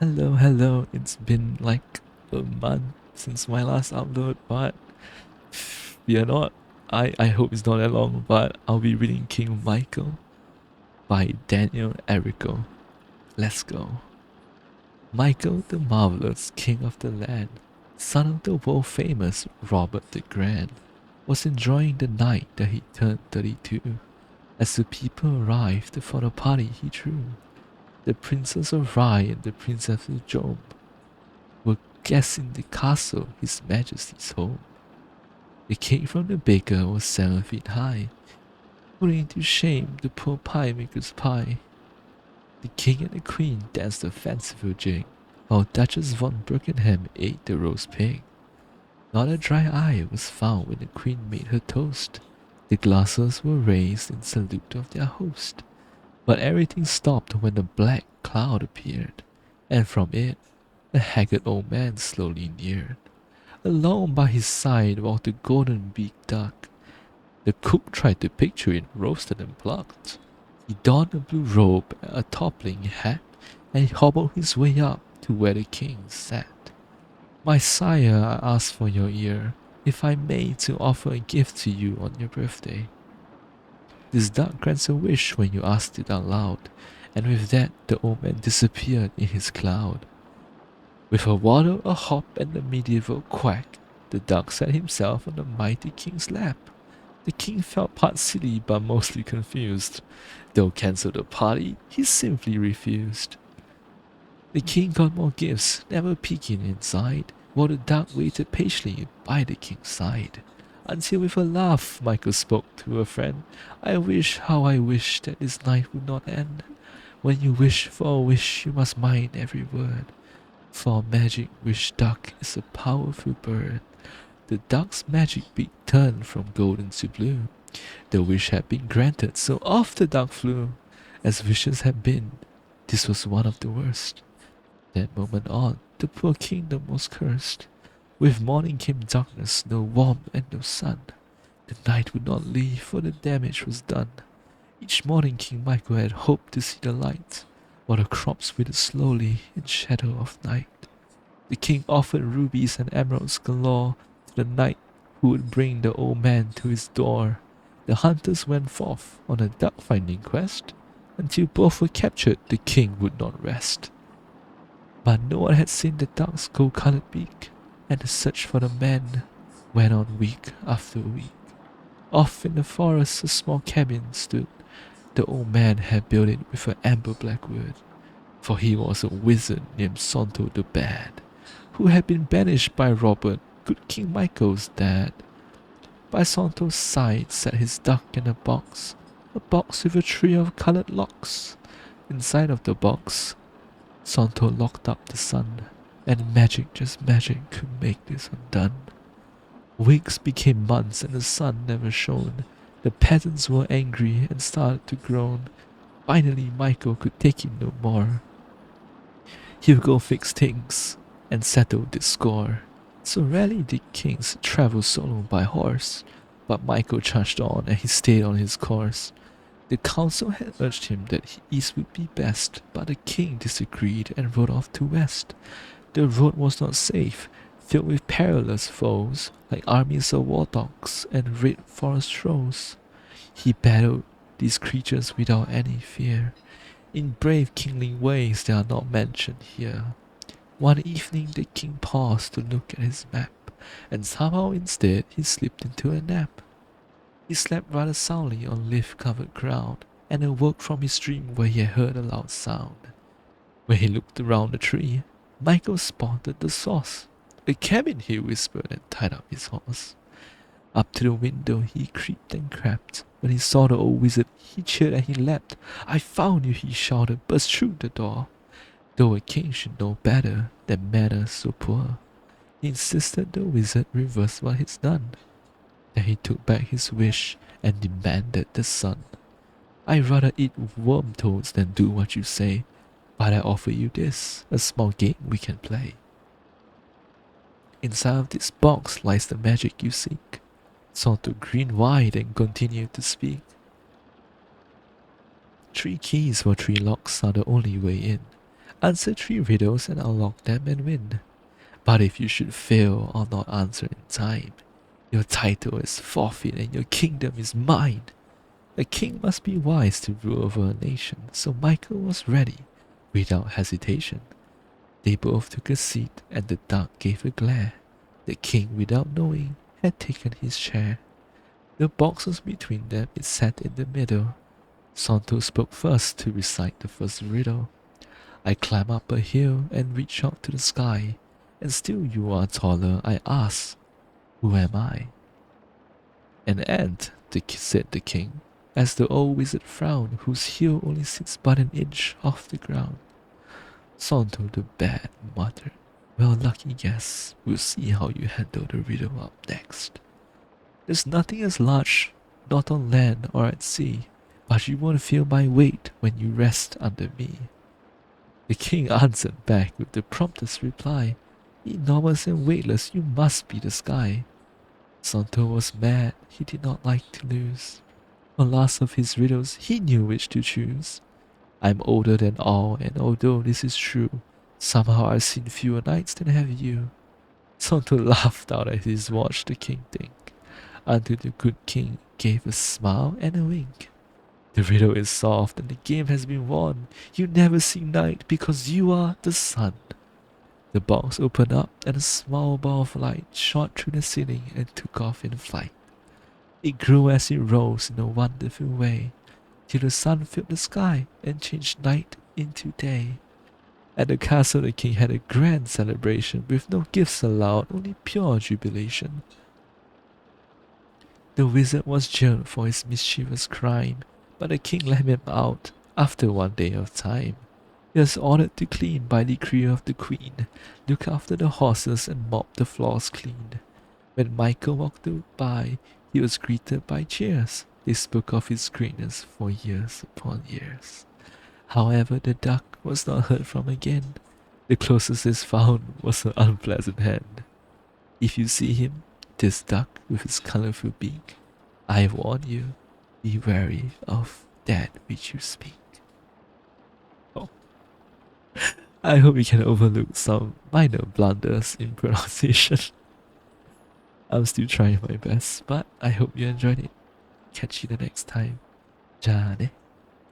Hello. It's been like a month since my last upload, but fear not. I hope it's not that long, but I'll be reading King Michael by Daniel Errico. Let's go. Michael the Marvelous, king of the land, son of the world famous Robert the Grand, was enjoying the night that he turned 32. As the people arrived for the party he threw, the Princess of Rye and the Princess of Job were guests in the castle, His Majesty's home. The cake from the baker was 7 feet high, putting to shame the poor pie maker's pie. The king and the queen danced a fanciful jig, while Duchess von Birkenham ate the roast pig. Not a dry eye was found when the queen made her toast. The glasses were raised in salute of their host. But everything stopped when a black cloud appeared, and from it a haggard old man slowly neared. Along by his side walked the golden-beaked duck. The cook tried to picture it roasted and plucked. He donned a blue robe and a toppling hat, and he hobbled his way up to where the king sat. My sire, I ask for your ear, if I may to offer a gift to you on your birthday. This duck grants a wish when you asked it out loud, and with that the old man disappeared in his cloud. With a waddle, a hop, and a medieval quack, the duck sat himself on the mighty king's lap. The king felt part silly but mostly confused. Though cancel the party, he simply refused. The king got more gifts, never peeking inside, while the duck waited patiently by the king's side. Until with a laugh, Michael spoke to a friend, I wish, how I wish that this night would not end. When you wish for a wish, you must mind every word. For a magic wish duck is a powerful bird. The duck's magic beak turned from golden to blue. The wish had been granted, so off the duck flew. As wishes had been, this was one of the worst. That moment on, the poor kingdom was cursed. With morning came darkness, no warmth and no sun. The night would not leave, for the damage was done. Each morning King Michael had hoped to see the light, while the crops withered slowly in shadow of night. The king offered rubies and emeralds galore to the knight who would bring the old man to his door. The hunters went forth on a duck-finding quest. Until both were captured, the king would not rest. But no one had seen the duck's gold-colored beak, and the search for the man went on week after week. Off in the forest a small cabin stood. The old man had built it with an amber black wood, for he was a wizard named Santo the Bad, who had been banished by Robert, good King Michael's dad. By Santo's side sat his duck in a box with a tree of coloured locks. Inside of the box, Santo locked up the sun, and magic, just magic, could make this undone. Weeks became months and the sun never shone. The peasants were angry and started to groan. Finally, Michael could take it no more. He'll go fix things and settle this score. So rarely did kings travel solo by horse, but Michael charged on and he stayed on his course. The council had urged him that east would be best, but the king disagreed and rode off to west. The road was not safe, filled with perilous foes, like armies of war dogs and red forest trolls. He battled these creatures without any fear, in brave kingly ways that are not mentioned here. One evening the king paused to look at his map, and somehow instead he slipped into a nap. He slept rather soundly on leaf-covered ground, and awoke from his dream where he had heard a loud sound. When he looked around the tree, Michael spotted the source. A cabin, he whispered, and tied up his horse. Up to the window he creeped and crept. When he saw the old wizard, he cheered and he leapt. I found you, he shouted, burst through the door. Though a king should know better than manners so poor, he insisted the wizard reverse what he's done. Then he took back his wish and demanded the sun. I'd rather eat worm toads than do what you say, but I offer you this, a small game we can play. Inside of this box lies the magic you seek. Santo grinned wide and continued to speak. 3 keys for 3 locks are the only way in. Answer 3 riddles and unlock them and win. But if you should fail or not answer in time, your title is forfeit and your kingdom is mine. A king must be wise to rule over a nation, so Michael was ready without hesitation. They both took a seat and the duck gave a glare. The king, without knowing, had taken his chair. The box was between them, it sat in the middle. Santo spoke first to recite the first riddle. I climb up a hill and reach out to the sky, and still you are taller, I ask, who am I? An ant, said the king, as the old wizard frowned, whose heel only sits but an inch off the ground. Santo the Bad muttered, well, lucky guess, we'll see how you handle the riddle up next. There's nothing as large, not on land or at sea, but you won't feel my weight when you rest under me. The king answered back with the promptest reply, enormous and weightless, you must be the sky. Santo was mad, he did not like to lose. On last of his riddles, he knew which to choose. I'm older than all, and although this is true, somehow I've seen fewer nights than have you. Santo laughed out as he watched the king think, until the good king gave a smile and a wink. The riddle is solved and the game has been won. You never see night because you are the sun. The box opened up and a small ball of light shot through the ceiling and took off in flight. It grew as it rose in a wonderful way, till the sun filled the sky and changed night into day. At the castle the king had a grand celebration with no gifts allowed, only pure jubilation. The wizard was jailed for his mischievous crime, but the king let him out after 1 day of time. He was ordered to clean by decree of the queen, look after the horses and mop the floors clean. When Michael walked by, he was greeted by cheers. They spoke of his greatness for years upon years. However, the duck was not heard from again. The closest is found was an unpleasant hand. If you see him, this duck with his colorful beak, I warn you, be wary of that which you speak. Oh. I hope you can overlook some minor blunders in pronunciation. I'm still trying my best, but I hope you enjoyed it. Catch you the next time. Ja ne.